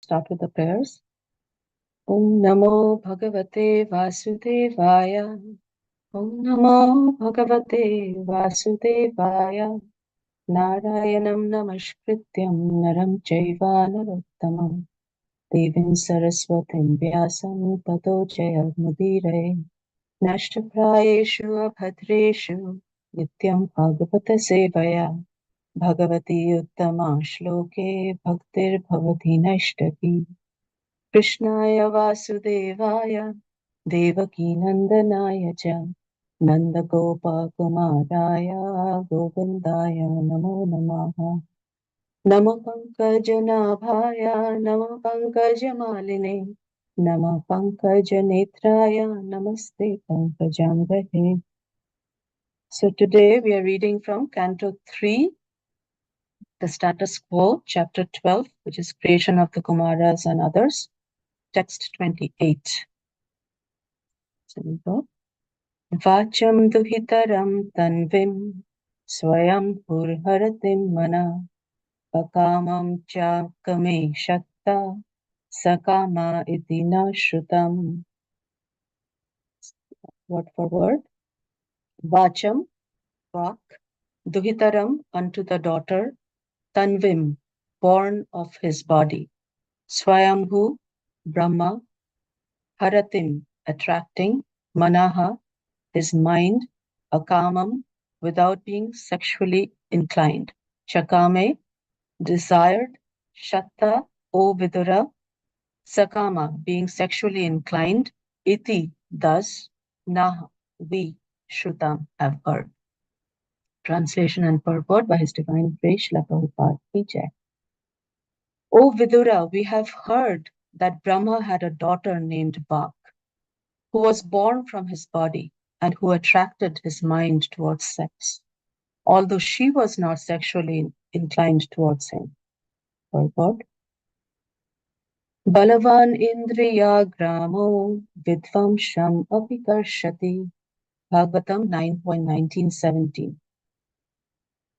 start with the prayers. Om Namo Bhagavate Vasudevaya. Om Namo Bhagavate Vasudevaya. Narayanam Namaskrityam Naram Chaiva Narottamam Devim Saraswatim Vyasam Tato Jayamudire Nashtaprayeshu Abhadreshu Nityam Bhagavata Sevaya Bhagavati Uttama Shloke Bhaktir Bhavati Nashtaki Krishnaya Vasudevaya Devaki Nandanaya Cha Nanda Gopa Kumaraya Govindaya Namo Namaha Namo Pankajanaಭಾಯ Namo Pankajamaline Namo Pankajanetraya Namaste Pankajamgahe. So today we are reading from Canto 3, the status quo, chapter 12, which is creation of the Kumaras and others, text 28. So we go. Vacham duhitaram tanvim swayam purharatim mana akamam cha kame shatta sakama iti na shrutam. Word for word. Vacham, vak, duhitaram, unto the daughter, tanvim, born of his body, swayambhu, Brahma, haratim, attracting, manaha, his mind, akamam, without being sexually inclined, chakame, desired, shatta, O vidura, sakama, being sexually inclined, iti, thus, nah, we, shrutam, have heard. Translation and purport by His Divine Grace Srila Prabhupada Ki Jai. O Vidura, we have heard that Brahma had a daughter named Bak, who was born from his body and who attracted his mind towards sex, although she was not sexually inclined towards him. Purport. Balavan Indriya Gramo Vidvamsham Apikarshati. Bhagavatam 9.19-17.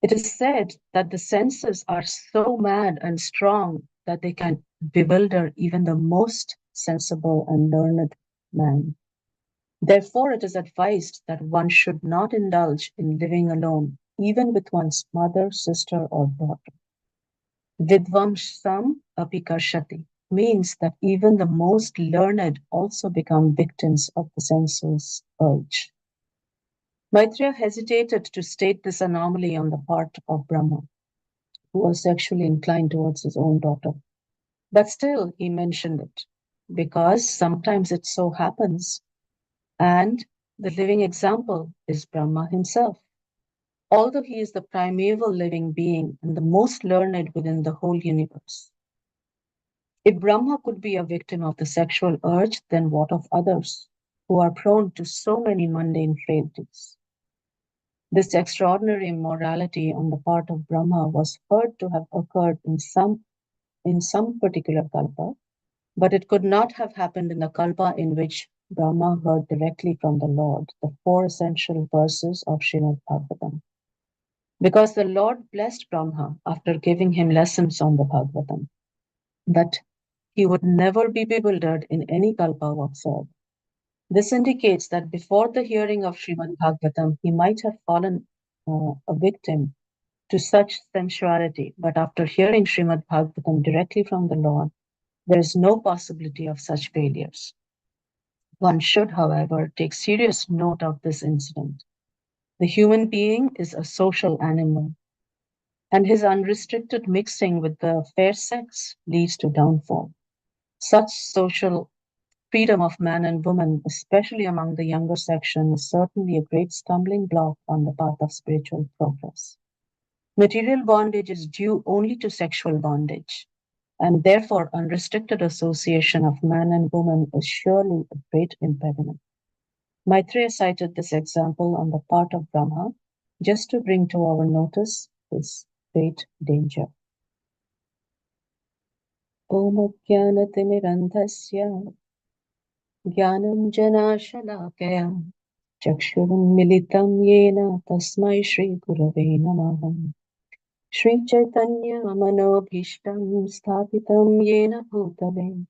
It is said that the senses are so mad and strong that they can bewilder even the most sensible and learned man. Therefore, it is advised that one should not indulge in living alone, even with one's mother, sister, or daughter. Vidvamsam apikarshati means that even the most learned also become victims of the sensuous urge. Maitreya hesitated to state this anomaly on the part of Brahma, who was sexually inclined towards his own daughter. But still, he mentioned it, because sometimes it so happens, and the living example is Brahma himself. Although he is the primeval living being and the most learned within the whole universe. If Brahma could be a victim of the sexual urge, then what of others, who are prone to so many mundane frailties? This extraordinary immorality on the part of Brahma was heard to have occurred in some particular kalpa, but it could not have happened in the kalpa in which Brahma heard directly from the Lord the 4 essential verses of Srimad Bhagavatam. Because the Lord blessed Brahma after giving him lessons on the Bhagavatam, that he would never be bewildered in any kalpa whatsoever. This indicates that before the hearing of Srimad Bhagavatam, he might have fallen a victim to such sensuality, but after hearing Srimad Bhagavatam directly from the Lord, there is no possibility of such failures. One should, however, take serious note of this incident. The human being is a social animal, and his unrestricted mixing with the fair sex leads to downfall. Such social freedom of man and woman, especially among the younger section, is certainly a great stumbling block on the path of spiritual progress. Material bondage is due only to sexual bondage, and therefore unrestricted association of man and woman is surely a great impediment. Maitreya cited this example on the part of Brahma just to bring to our notice this great danger. Om Jnanatimidandhasya Jnananjanashalakaya Chakshurum Militam Yena Tasmai Shri Gurave Namaha. Shri Chaitanya Manobhishtam Sthapitam Yena Bhutale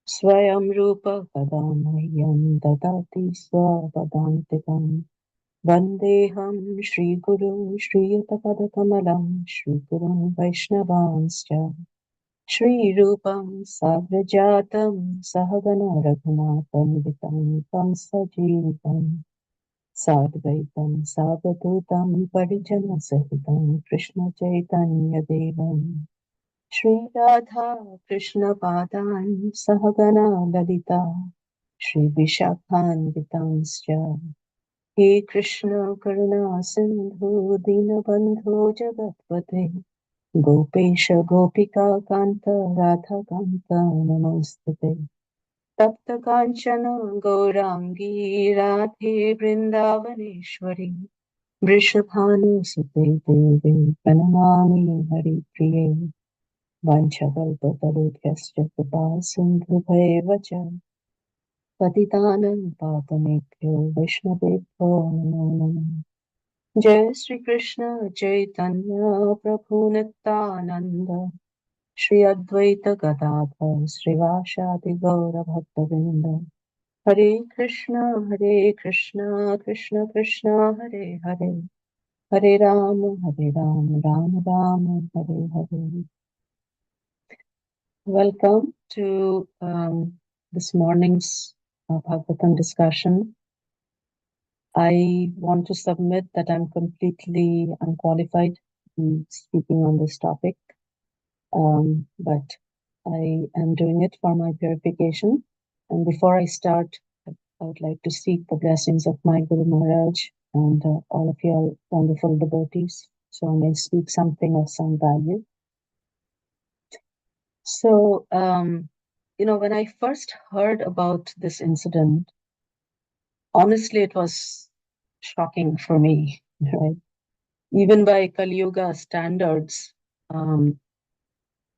Swayam Rupa Kadamahyam Dadati Swapadantikam Vandeham Shri Guru Shri Yutapadakamalam Shri Guru Vaishnavanscha Shri Rupam Sagrajatam Sahagana Raghunatam Vitam Tam Sajivam Sadvaitam Savadutam Parijana Sahitam Krishna Chaitanya Devam Shri Radha Krishna Padan Sahagana Lalita Shri Vishakhan Vitanscha He Krishna Karuna Sindhu Dinabandhu Jagatpate Gopesha Gopika Kanta Radha Kanta Namostate Tapta Kanchana Gaurangi Radhe Vrindavaneshwari Vrishabhanu Sute Devi Pranamami Hari Priye Vanchakalpatarubhyascha Kripa Sindhubhaiva cha Patitanam Pavanebhyo Vaishnavebhyo Namo Namo Jai Shri Krishna Chaitanya Prabhu Nityananda Shri Advaita Gadadhar Srivashadi Gaura Bhaktavinda Hare Krishna Krishna Krishna Hare Hare Hare Rama Rama Rama Hare Hare. Welcome to this morning's Bhagavatam discussion. I want to submit that I'm completely unqualified in speaking on this topic, but I am doing it for my purification. And before I start, I would like to seek the blessings of my Guru Maharaj and all of your wonderful devotees, so I may speak something of some value. So, when I first heard about this incident, honestly, it was shocking for me, right? Even by Kali Yuga standards,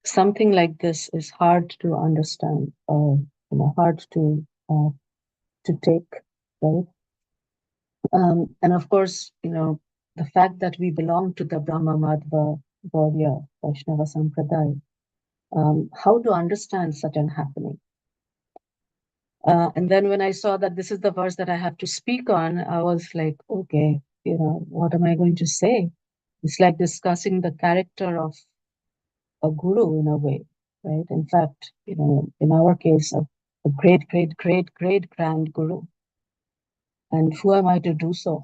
something like this is hard to understand or hard to take, right? And of course, the fact that we belong to the Brahma Madhva Gauriya Vaishnava Sampradaya, how to understand such an happening? And then when I saw that this is the verse that I have to speak on, I was like, okay, what am I going to say? It's like discussing the character of a guru in a way, right? In fact, in our case, a great, great, great, great grand guru. And who am I to do so?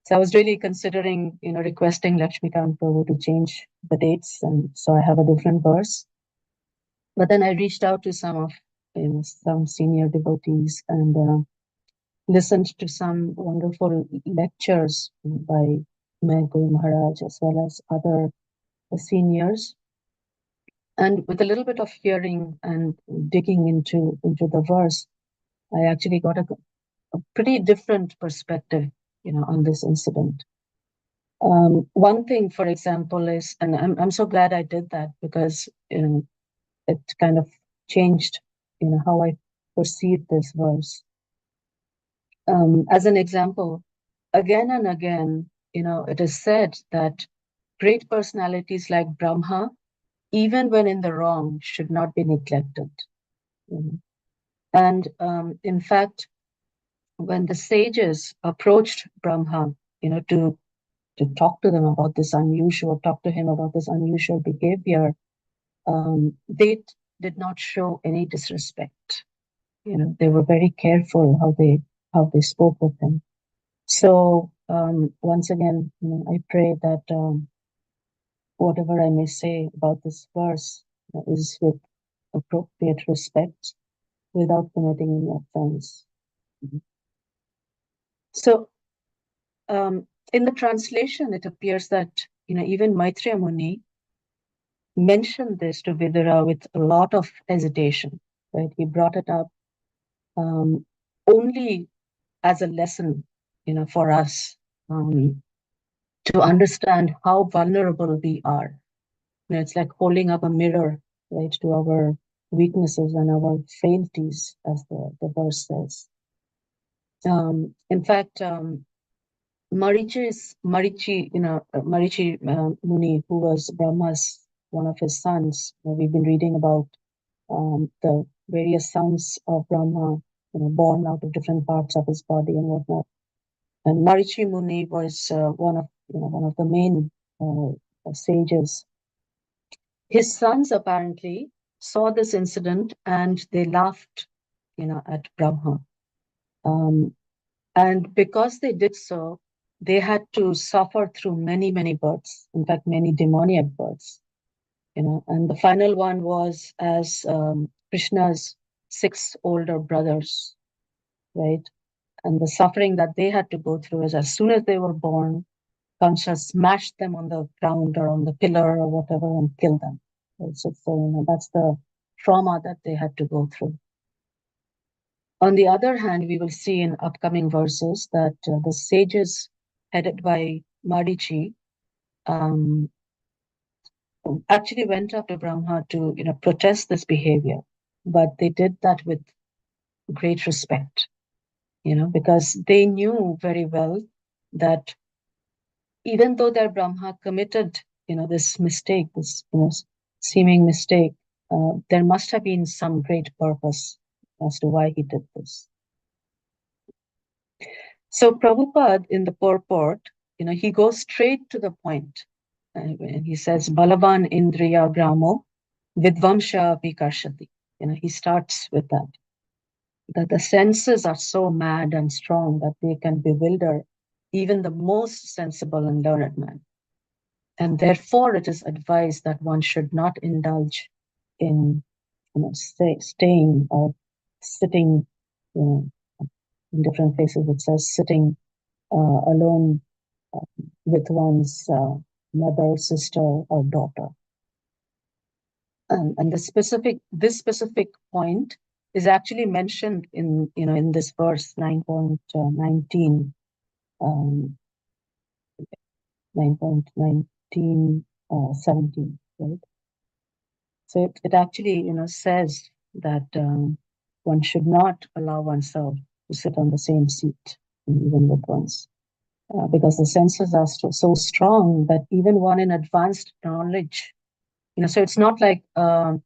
So I was really considering, requesting Lakshmikant Prabhu to change the dates. And so I have a different verse. But then I reached out to some of, some senior devotees and listened to some wonderful lectures by my Guru Maharaj as well as other seniors. And with a little bit of hearing and digging into the verse, I actually got a pretty different perspective, on this incident. One thing, for example, is, and I'm so glad I did that because it kind of changed, how I perceive this verse. As an example, again and again, it is said that great personalities like Brahma, even when in the wrong, should not be neglected. And in fact, when the sages approached Brahma, to talk to him about this unusual behavior, they did not show any disrespect. They were very careful how they spoke with him. So once again, I pray that whatever I may say about this verse is with appropriate respect, without committing any offense. So, in the translation, it appears that even Maitreya Muni mentioned this to Vidura with a lot of hesitation. Right, he brought it up only as a lesson, for us to understand how vulnerable we are. It's like holding up a mirror, right, to our weaknesses and our frailties, as the verse says. In fact, Marichi Muni, who was Brahma's one of his sons. We've been reading about the various sons of Brahma, born out of different parts of his body and whatnot. And Marichi Muni was one of the main sages. His sons apparently saw this incident and they laughed, at Brahma. And because they did so, they had to suffer through many, many births. In fact, many demoniac births. And the final one was as Krishna's 6 older brothers, right? And the suffering that they had to go through is as soon as they were born, Kamsa smashed them on the ground or on the pillar or whatever and killed them. So that's the trauma that they had to go through. On the other hand, we will see in upcoming verses that the sages headed by Marichi actually went up to Brahma to protest this behavior, but they did that with great respect, because they knew very well that even though their Brahma committed this mistake, this seeming mistake, there must have been some great purpose as to why he did this. So Prabhupada in the purport, he goes straight to the point. And he says, Balavan Indriya Gramo Vidvamsha Vikarshati. He starts with that the senses are so mad and strong that they can bewilder even the most sensible and learned man. And therefore, it is advised that one should not indulge in staying or sitting in different places. It says sitting alone with one's mother, sister, or daughter. And this specific point is actually mentioned in this verse 9.19, 9.19, 17, right? So it actually says that one should not allow oneself to sit on the same seat, even with one's, because the senses are so strong that even one in advanced knowledge, so it's not like an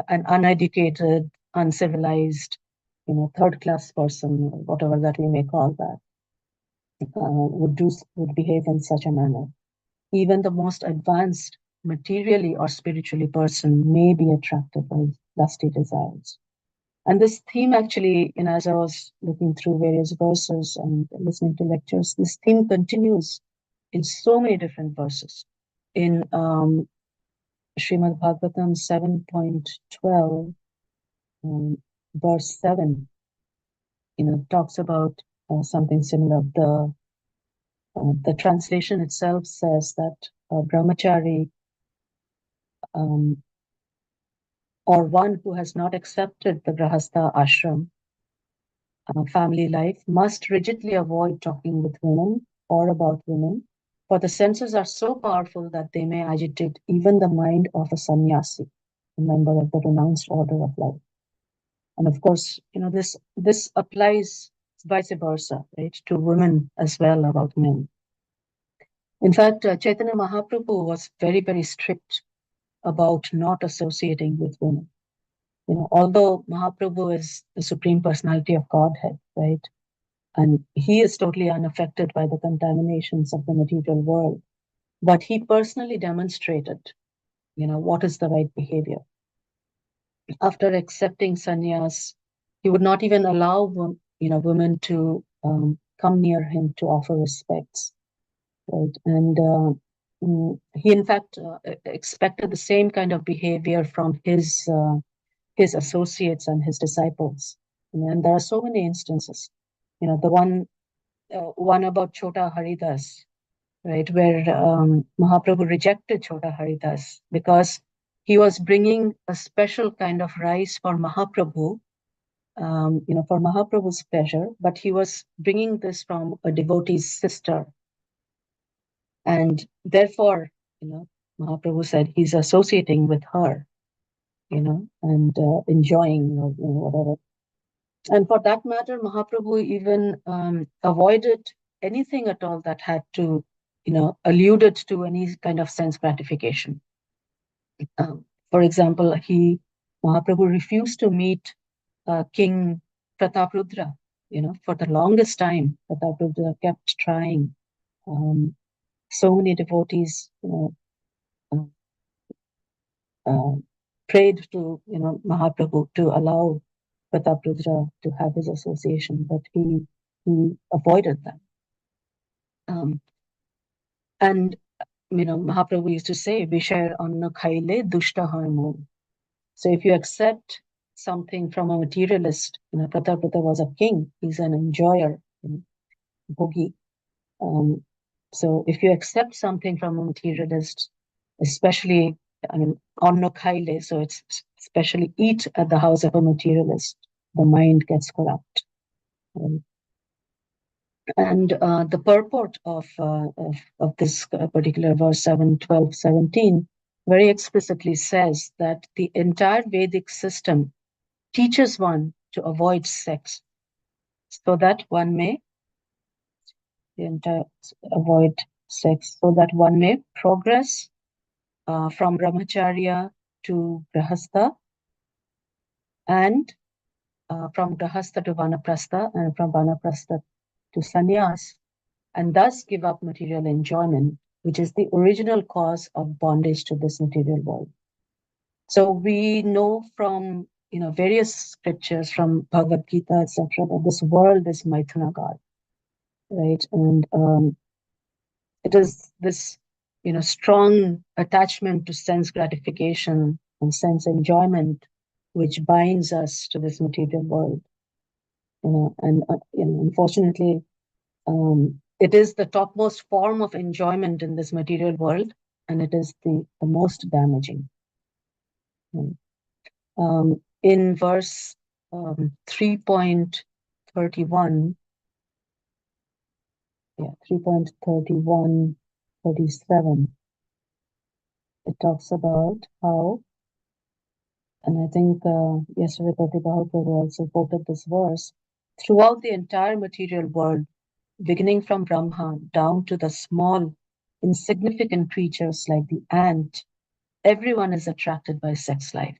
uneducated, uncivilized, third-class person, or whatever that we may call that, would behave in such a manner. Even the most advanced materially or spiritually person may be attracted by lusty desires. And this theme actually, as I was looking through various verses and listening to lectures, this theme continues in so many different verses. In Srimad Bhagavatam 7.12, verse 7, talks about something similar. The translation itself says that brahmachari, or one who has not accepted the grahastha ashram, family life, must rigidly avoid talking with women or about women, for the senses are so powerful that they may agitate even the mind of a sannyasi, a member of the renounced order of life. And of course, this applies vice versa, right, to women as well about men. In fact, Chaitanya Mahaprabhu was very, very strict about not associating with women. Although Mahaprabhu is the Supreme Personality of Godhead, right? And he is totally unaffected by the contaminations of the material world. But he personally demonstrated, what is the right behavior. After accepting sannyas, he would not even allow, women to come near him to offer respects, right? And he, in fact, expected the same kind of behavior from his associates and his disciples. And there are so many instances. The one about Chota Haridas, right, where Mahaprabhu rejected Chota Haridas because he was bringing a special kind of rice for Mahaprabhu, for Mahaprabhu's pleasure, but he was bringing this from a devotee's sister. And therefore, Mahaprabhu said he's associating with her, and enjoying, whatever. And for that matter, Mahaprabhu even avoided anything at all that had to, alluded to any kind of sense gratification. For example, Mahaprabhu refused to meet King Prataprudra. For the longest time, Prataprudra kept trying. So many devotees, uh, prayed to, Mahaprabhu to allow Prataprudra to have his association, but he avoided that. And Mahaprabhu used to say, "Vishaya anna khaile dushta harmo." So if you accept something from a materialist, Prataprudra was a king; he's an enjoyer, bhogi. So if you accept something from a materialist, especially, anna khaile, so it's especially eat at the house of a materialist, the mind gets corrupt. And the purport of this particular verse 7, 12, 17 very explicitly says that the entire Vedic system teaches one to avoid sex so that one may avoid sex so that one may progress from brahmacharya to grahastha, and from grahastha to vanaprastha, and from vanaprastha to sannyas, and thus give up material enjoyment, which is the original cause of bondage to this material world. So we know from various scriptures, from Bhagavad Gita, etc., that this world is Maithuna-God, right? And it is this strong attachment to sense gratification and sense enjoyment which binds us to this material world. And unfortunately, it is the topmost form of enjoyment in this material world, and it is the most damaging. In verse 3.31, 3.31, 37, it talks about how, and I think yesterday Prabhupada also quoted this verse, throughout the entire material world, beginning from Brahma down to the small, insignificant creatures like the ant, everyone is attracted by sex life.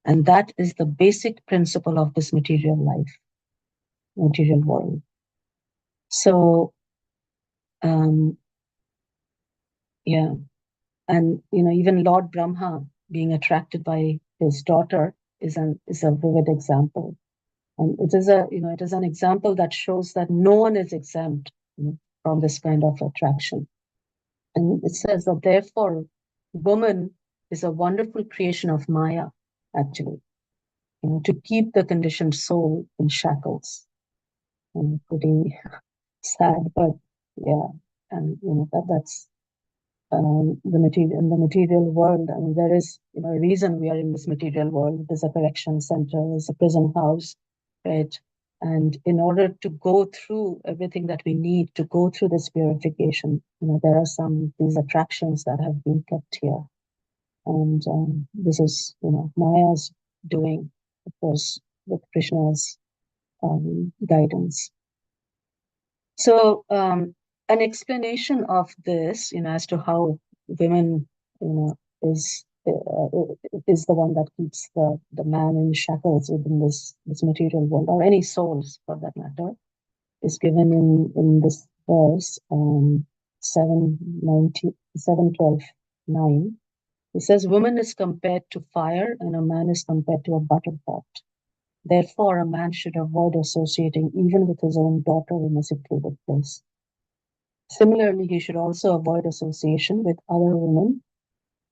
And that is the basic principle of this material life, material world. So, and even Lord Brahma being attracted by his daughter is a vivid example. And it is an example that shows that no one is exempt from this kind of attraction. And it says that therefore, woman is a wonderful creation of Maya, actually, to keep the conditioned soul in shackles. And pretty sad, but yeah, and that's the material world. I mean, there is a reason we are in this material world. It is a correction center, it's a prison house, right? And in order to go through everything that we need to go through this purification, there are these attractions that have been kept here. And this is, Maya's doing, of course, with Krishna's guidance. So an explanation of this, as to how women, is the one that keeps the man in shackles within this material world, or any souls for that matter, is given in this verse 7:12:9. It says, "Woman is compared to fire, and a man is compared to a butter pot. Therefore, a man should avoid associating even with his own daughter in a secluded place. Similarly, he should also avoid association with other women.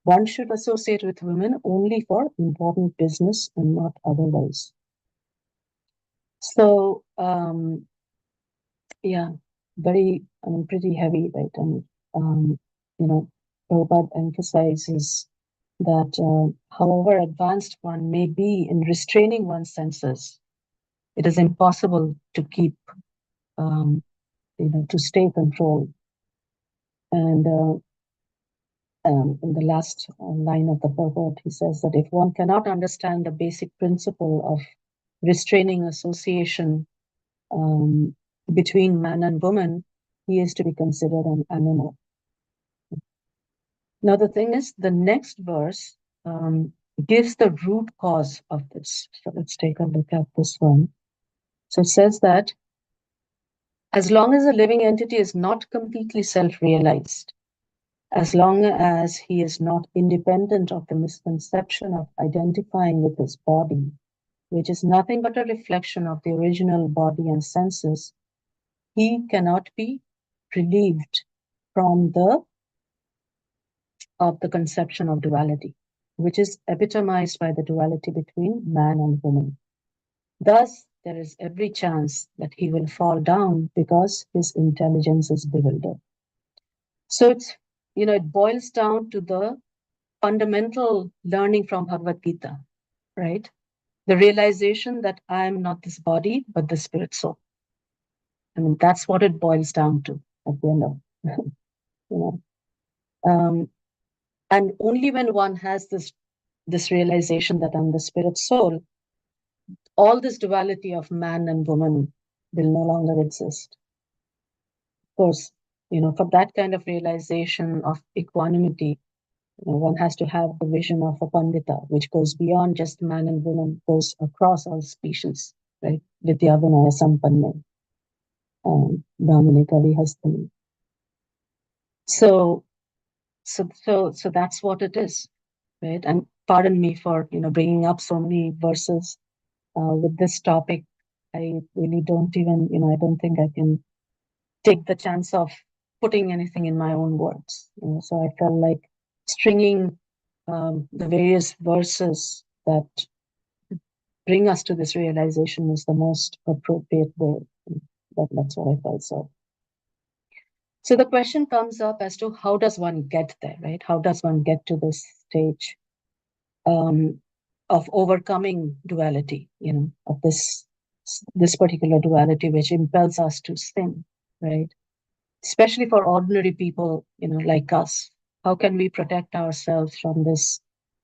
One should associate with women only for important business and not otherwise." So, pretty heavy, right? And, Prabhupada emphasizes that however advanced one may be in restraining one's senses, it is impossible to keep, to stay controlled. And in the last line of the purport, he says that if one cannot understand the basic principle of restraining association between man and woman, he is to be considered an animal. Now, the thing is, the next verse gives the root cause of this. So let's take a look at this one. So it says that as long as a living entity is not completely self-realized, as long as he is not independent of the misconception of identifying with his body, which is nothing but a reflection of the original body and senses, he cannot be relieved from the conception of duality, which is epitomized by the duality between man and woman. Thus, there is every chance that he will fall down because his intelligence is bewildered. So it's, it boils down to the fundamental learning from Bhagavad Gita, right? The realization that I am not this body, but the spirit soul. I mean, that's what it boils down to at the end of, and only when one has this realization that I'm the spirit soul, all this duality of man and woman will no longer exist. Of course, for that kind of realization of equanimity, one has to have the vision of a pandita, which goes beyond just man and woman, goes across all species, right? Vidyavanaya Sampanne, Brahmane Kavi Hastani. So that's what it is, right? And pardon me for bringing up so many verses with this topic. I really don't even I don't think I can take the chance of putting anything in my own words. So I felt like stringing the various verses that bring us to this realization is the most appropriate way. That's what I felt. So the question comes up as to how does one get there, right? How does one get to this stage of overcoming duality, of this particular duality which impels us to sin, right? Especially for ordinary people, like us. How can we protect ourselves from this,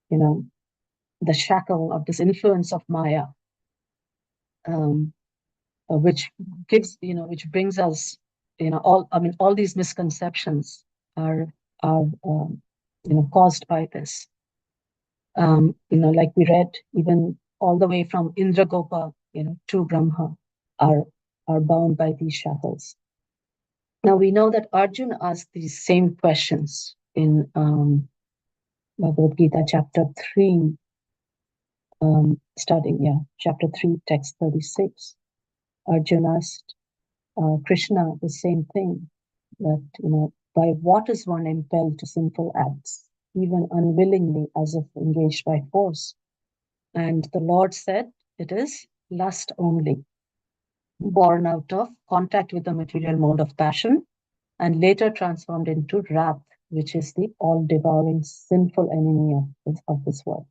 the shackle of this influence of Maya, which gives, which brings us, all these misconceptions are caused by this. Like we read, even all the way from Indragopa, to Brahma, are bound by these shackles. Now we know that Arjuna asked these same questions in Bhagavad Gita, chapter 3, chapter 3, text 36. Arjuna asked Krishna the same thing, that, by what is one impelled to sinful acts, even unwillingly, as if engaged by force? And the Lord said, it is lust only, born out of contact with the material mode of passion, and later transformed into wrath, which is the all-devouring sinful enemy of this world.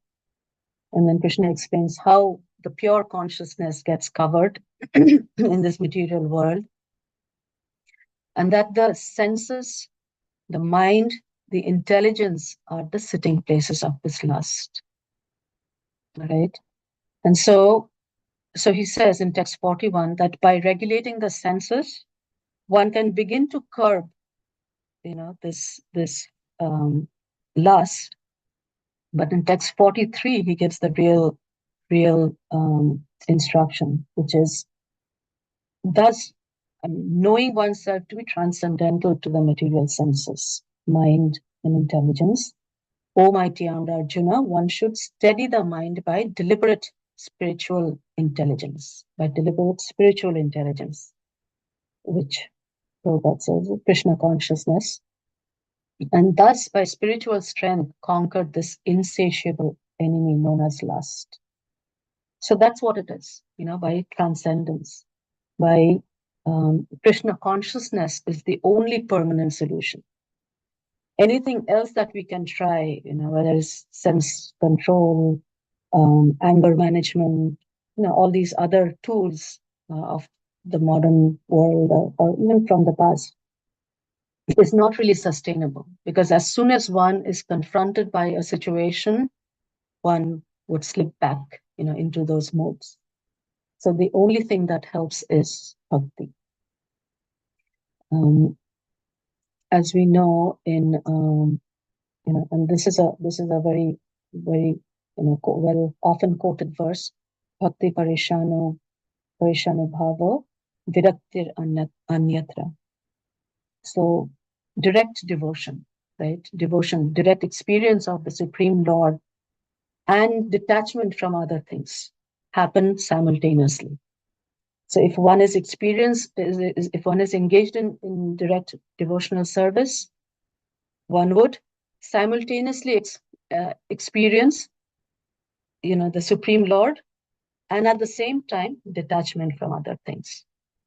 And then Krishna explains how the pure consciousness gets covered in this material world, and that the senses, the mind, the intelligence are the sitting places of this lust. Right? And so he says in text 41 that by regulating the senses, one can begin to curb, this lust. But in text 43, he gives the real instruction, which is thus knowing oneself to be transcendental to the material senses, mind, and intelligence. O mighty armed Arjuna, one should steady the mind by deliberate spiritual intelligence, which Prabhupada says Krishna consciousness, and thus by spiritual strength conquered this insatiable enemy known as lust. So that's what it is, by transcendence, by Krishna consciousness is the only permanent solution. Anything else that we can try, whether it's sense control, anger management, all these other tools of the modern world or even from the past, is not really sustainable, because as soon as one is confronted by a situation, one would slip back, into those modes. So the only thing that helps is bhakti. As we know in and this is a very very well often quoted verse, Bhakti Parishano Bhavo Viraktir Anyatra. So direct devotion, right? Devotion, direct experience of the Supreme Lord and detachment from other things happen simultaneously. So if one is if one is engaged in direct devotional service, one would simultaneously experience, the Supreme Lord, and at the same time, detachment from other things.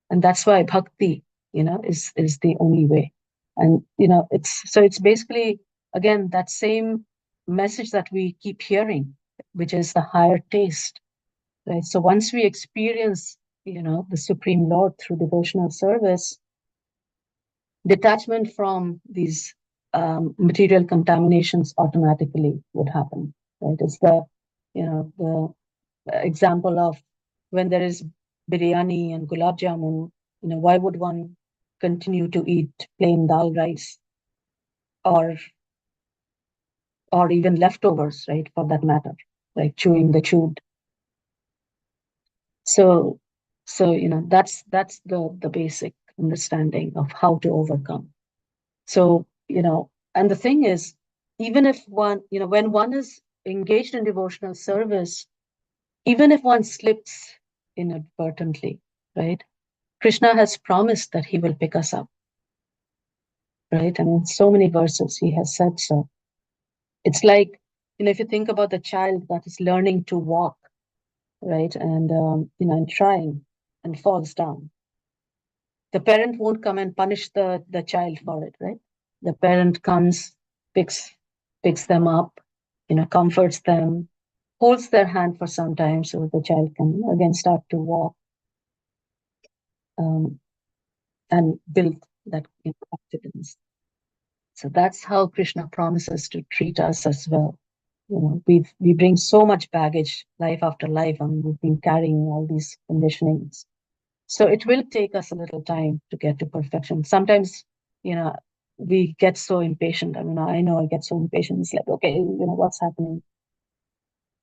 And that's why bhakti, is the only way. And, it's basically, again, that same message that we keep hearing, which is the higher taste, right? So once we experience, the Supreme Lord through devotional service, detachment from these material contaminations automatically would happen, right? It's the example of when there is biryani and gulab jamun, why would one continue to eat plain dal rice or even leftovers, right? For that matter, like chewing the chewed. So that's the basic understanding of how to overcome. So, and the thing is, even if one, when one is engaged in devotional service, even if one slips inadvertently, right? Krishna has promised that he will pick us up, right? And in so many verses, he has said so. It's like, if you think about the child that is learning to walk, right? And, and trying and falls down. The parent won't come and punish the child for it, right? The parent comes, picks them up, comforts them, holds their hand for some time so the child can again start to walk, and build that confidence. So that's how Krishna promises to treat us as well. We bring so much baggage life after life, and we've been carrying all these conditionings. So it will take us a little time to get to perfection. Sometimes, we get so impatient. I mean, I know I get so impatient. It's like, okay, what's happening?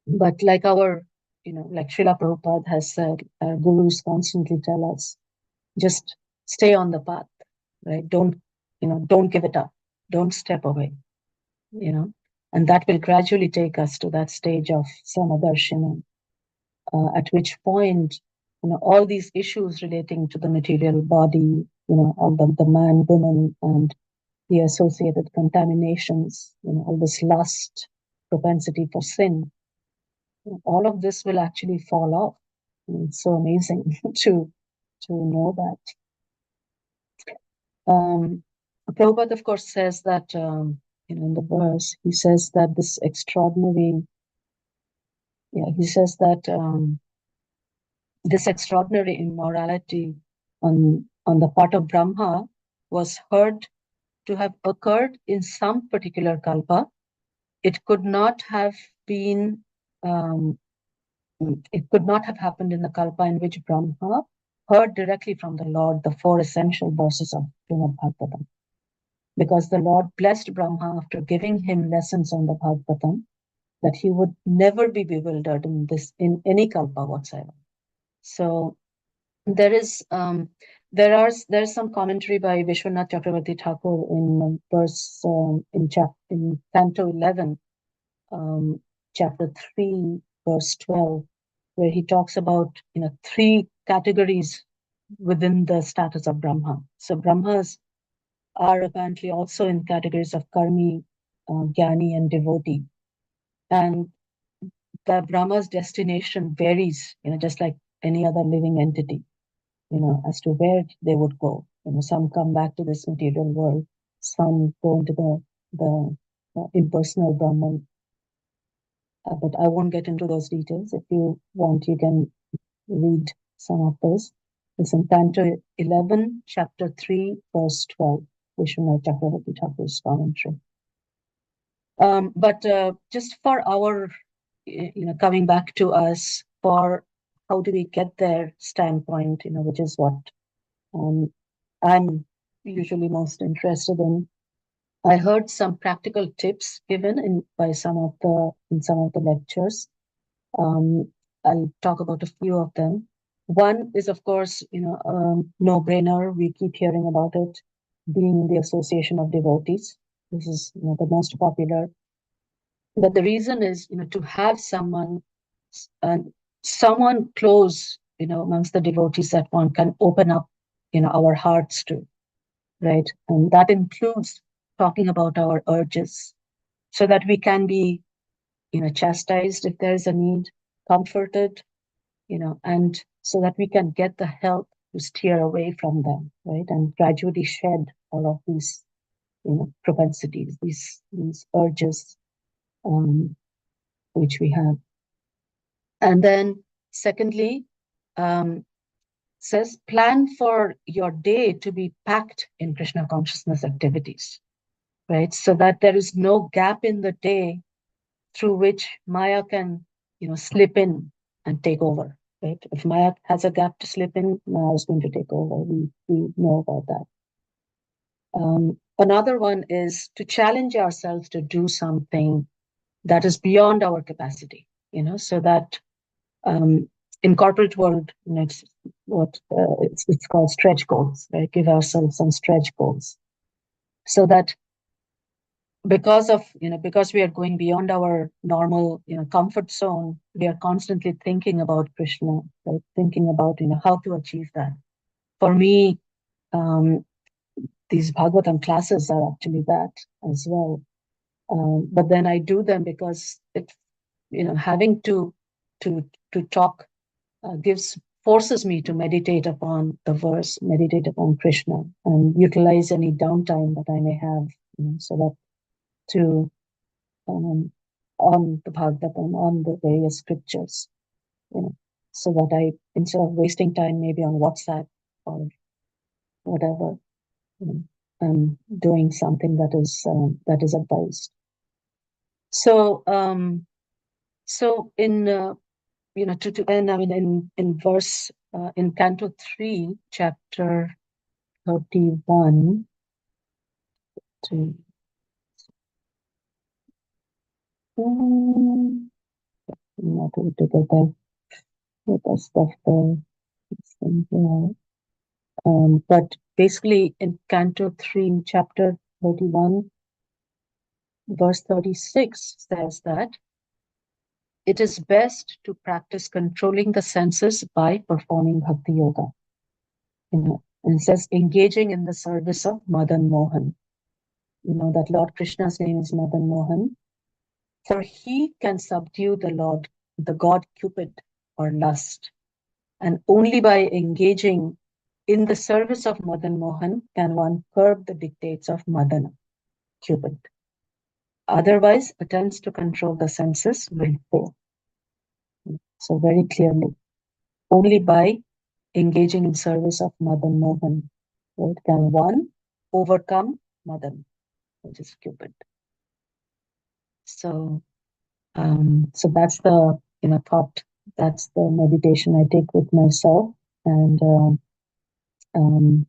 But like like Srila Prabhupada has said, our gurus constantly tell us, just stay on the path, right? Don't give it up. Don't step away, and that will gradually take us to that stage of samadarshana, at which point, all these issues relating to the material body, all the man, woman, and the associated contaminations, all this lust, propensity for sin, all of this will actually fall off. It's so amazing to know that. Prabhupada, of course, says that, in the verse, he says that this extraordinary, he says that this extraordinary immorality on the part of Brahma was heard to have occurred in some particular kalpa. It could not have been, it could not have happened in the kalpa in which Brahma heard directly from the Lord the 4 essential verses of Srimad Bhagavatam. Because the Lord blessed Brahma after giving him lessons on the Bhagavatam, that he would never be bewildered in any kalpa whatsoever. So there's some commentary by Vishwanath Chakravarti Thakur in verse in Canto 11, chapter 3, verse 12, where he talks about 3 categories within the status of Brahma. So Brahmas are apparently also in categories of karmi, jnani, and devotee. And the Brahma's destination varies, just like any other living entity, as to where they would go. Some come back to this material world, some go into the impersonal Brahman. But I won't get into those details. If you want, you can read some of those. It's in Canto 11, chapter 3, verse 12, Vishwanath Chakravarti Thakur's commentary. But just for our, coming back to us, for how do we get there standpoint, which is what I'm, usually most interested in. I heard some practical tips given in some of the lectures. I'll talk about a few of them. One is, of course, no-brainer. We keep hearing about it, being the association of devotees. This is the most popular. But the reason is, to have someone close, amongst the devotees that one can open up, our hearts to, right? And that includes talking about our urges, so that we can be, chastised if there is a need, comforted, and so that we can get the help to steer away from them, right? And gradually shed all of these, propensities, these urges, which we have. And then secondly, says plan for your day to be packed in Krishna consciousness activities, right? So that there is no gap in the day through which Maya can, slip in and take over, right? If Maya has a gap to slip in, Maya is going to take over. We know about that. Another one is to challenge ourselves to do something that is beyond our capacity, so that in corporate world, it's what it's called stretch goals, right? Give ourselves some stretch goals, so that because we are going beyond our normal, comfort zone, we are constantly thinking about Krishna, right? Thinking about, how to achieve that. For me, these Bhagavatam classes are actually that as well. But then I do them because it, having to talk forces me to meditate upon the verse, meditate upon Krishna, and utilize any downtime that I may have, so that to on the Bhagavatam, on the various scriptures, so that I, instead of wasting time maybe on WhatsApp or whatever, I'm doing something that is advised. So, so in to end, I mean, in verse in Canto 3, chapter 31. I'm not able to get that with the stuff there. But basically, in Canto 3, chapter 31, verse 36 says that it is best to practice controlling the senses by performing Bhakti Yoga. And it says engaging in the service of Madan Mohan. That Lord Krishna's name is Madan Mohan. For he can subdue the god Cupid or lust. And only by engaging in the service of Madan Mohan can one curb the dictates of Madana, Cupid. Otherwise, attempts to control the senses will fail. So very clearly, only by engaging in service of Madan Mohan, right, can one overcome Madan, which is Cupid. So, so that's the thought. That's the meditation I take with myself, and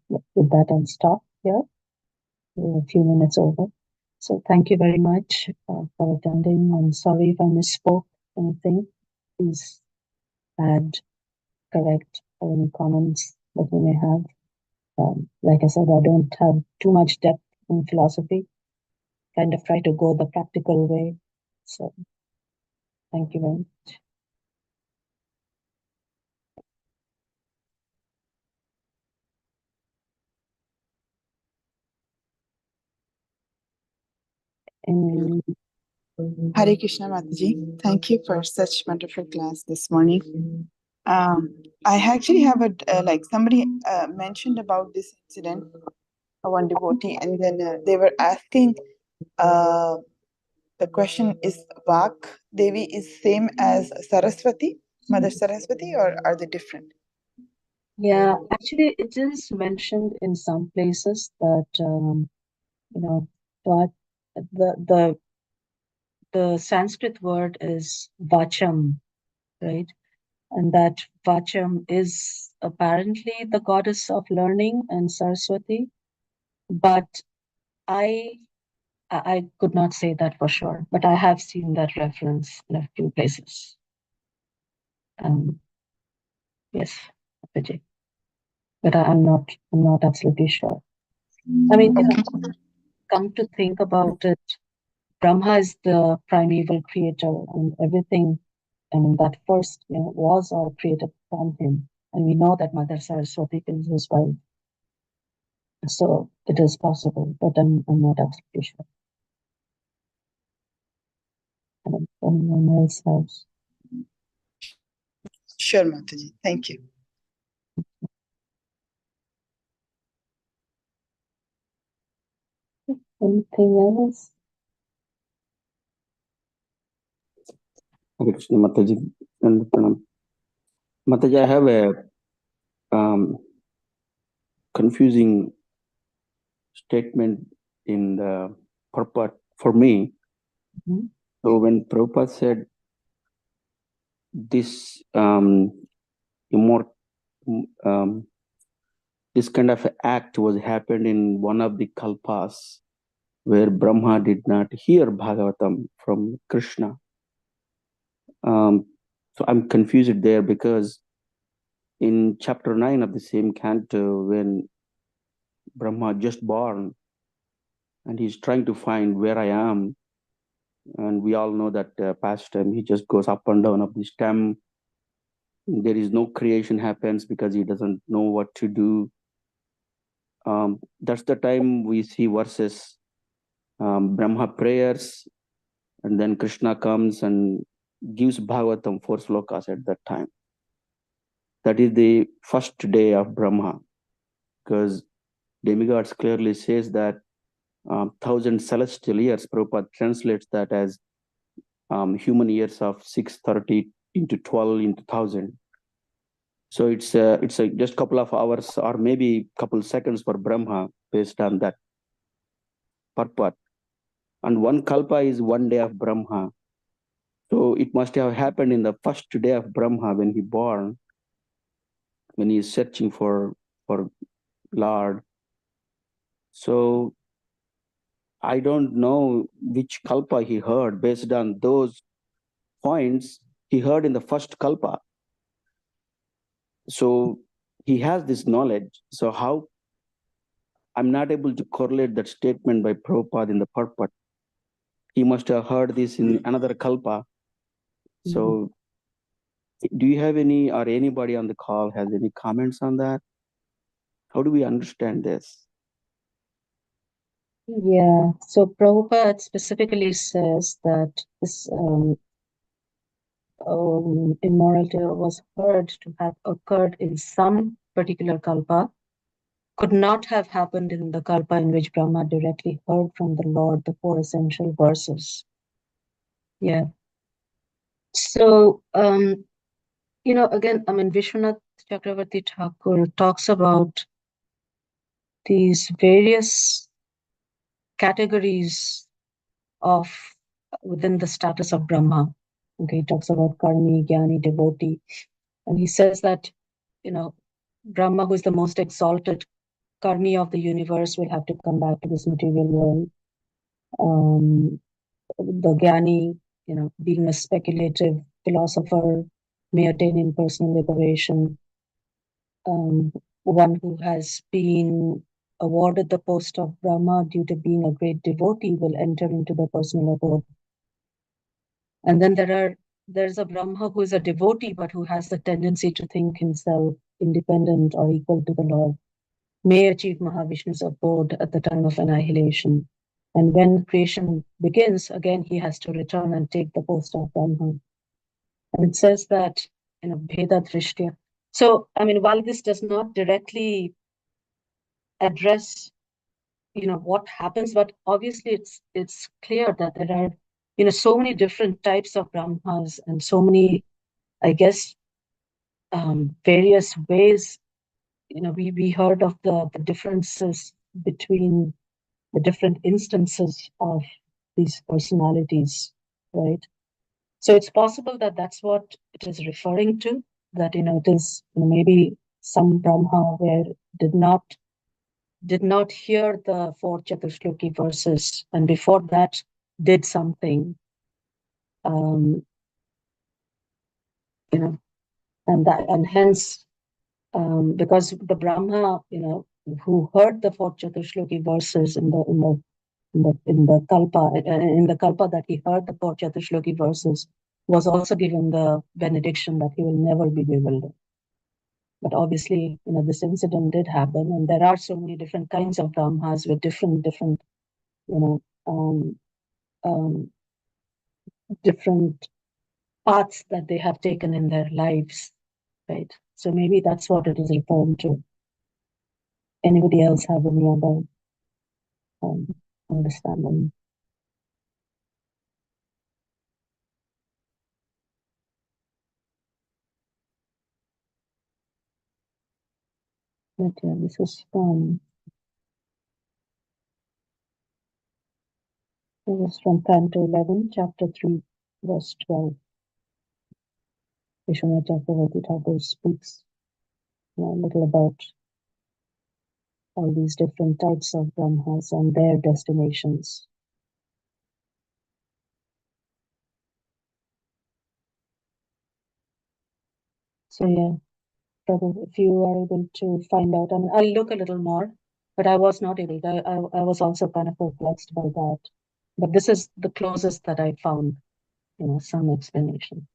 with that I'll stop here. We're a few minutes over. So thank you very much for attending. I'm sorry if I misspoke anything. Please add, correct, or any comments that you may have. Like I said, I don't have too much depth in philosophy. Kind of try to go the practical way. So thank you very much. And Hare Krishna Mataji, thank you for such wonderful class this morning. I actually have like somebody mentioned about this incident, one devotee, and then they were asking the question, is Vak Devi is same as Saraswati, Mother Saraswati, or are they different? yeah, actually, it is mentioned in some places that but the Sanskrit word is vacham, right? And that vacham is apparently the goddess of learning and Saraswati. But I could not say that for sure, but I have seen that reference in a few places. Yes, Vijay. But I'm not absolutely sure. I mean, come to think about it, Brahma is the primeval creator, and everything, I mean, that first was all created from him. And we know that Mother Saraswati is his wife. So it is possible, but I'm not absolutely sure. Anyone else has? Sure, Mataji. Thank you. Anything else? Hare Krishna, Mataji. Mataji, I have a confusing statement in the purport for me. Mm-hmm. So when Prabhupada said this this kind of act was happened in one of the kalpas where Brahma did not hear Bhagavatam from Krishna. So I'm confused there because in chapter 9 of the same canto, when Brahma just born and he's trying to find where I am, and we all know that pastime, he just goes up and down of the stem. There is no creation happens because he doesn't know what to do. That's the time we see verses Brahma prayers, and then Krishna comes and gives Bhagavatam 4 slokas at that time. That is the first day of Brahma, because demigods clearly says that 1,000 celestial years, Prabhupada translates that as human years of 630 into 12 into 1,000. So it's just couple of hours or maybe couple seconds for Brahma based on that purport. And one kalpa is 1 day of Brahma. So it must have happened in the first day of Brahma when he born, when he is searching for Lord. So I don't know which kalpa he heard. Based on those points, he heard in the first kalpa. So he has this knowledge. So how I'm not able to correlate that statement by Prabhupada in the purport. He must have heard this in another kalpa. So do you have any, or anybody on the call has any comments on that? How do we understand this? Yeah, so Prabhupada specifically says that this immorality was heard to have occurred in some particular kalpa, could not have happened in the kalpa in which Brahma directly heard from the Lord the 4 essential verses. Yeah. So, again, I mean, Vishwanath Chakravarti Thakur talks about these various categories of within the status of Brahma. Okay, he talks about karmi, jnani, devotee, and he says that, Brahma, who is the most exalted karmi of the universe, will have to come back to this material world. The jnani, being a speculative philosopher, may attain impersonal liberation. One who has been awarded the post of Brahma due to being a great devotee will enter into the personal abode. And then there's a Brahma who is a devotee, but who has the tendency to think himself independent or equal to the Lord, may achieve Mahavishnu's abode at the time of annihilation. And when creation begins, again, he has to return and take the post of Brahma. And it says that, Bheda Drishtya. So, I mean, while this does not directly address, what happens, but obviously it's clear that there are, so many different types of Brahmas and so many, I guess, various ways. We heard of the differences between the different instances of these personalities, right? So it's possible that that's what it is referring to, that, it is maybe some Brahma where did not did not hear the 4 Chaturshloki verses, and before that did something, you know, and hence, because the Brahma, who heard the 4 Chaturshloki verses in the Kalpa that he heard the 4 Chaturshloki verses, was also given the benediction that he will never be bewildered. But obviously, this incident did happen, and there are so many different kinds of Brahmas with different, different paths that they have taken in their lives, right? So maybe that's what it is referring to. Anybody else have any other understanding? But yeah, this is from 10 to 11, chapter 3, verse 12. Vishwanath Chakravarti Thakur speaks a little about all these different types of Brahmas and their destinations. So yeah, brother, if you are able to find out, I'll look a little more, but I was not able to. I was also kind of perplexed by that. But this is the closest that I found, some explanation.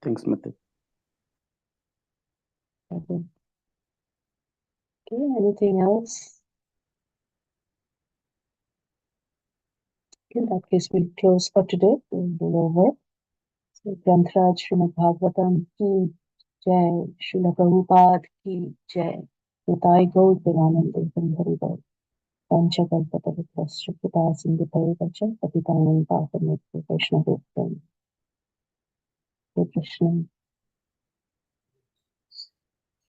Thanks, Mathaji. Okay, anything else? In that case, we'll close for today. We'll go over. So, Grantraj Srimad Bhagavatam ki jai, Srila Prabhupada ki jai, Nitai Gaur Devanande Hari Bol, Panchakalpatarikasya Pita Sindhu Parivacha, Patitanam Pavanekya Vaishnava Krishna.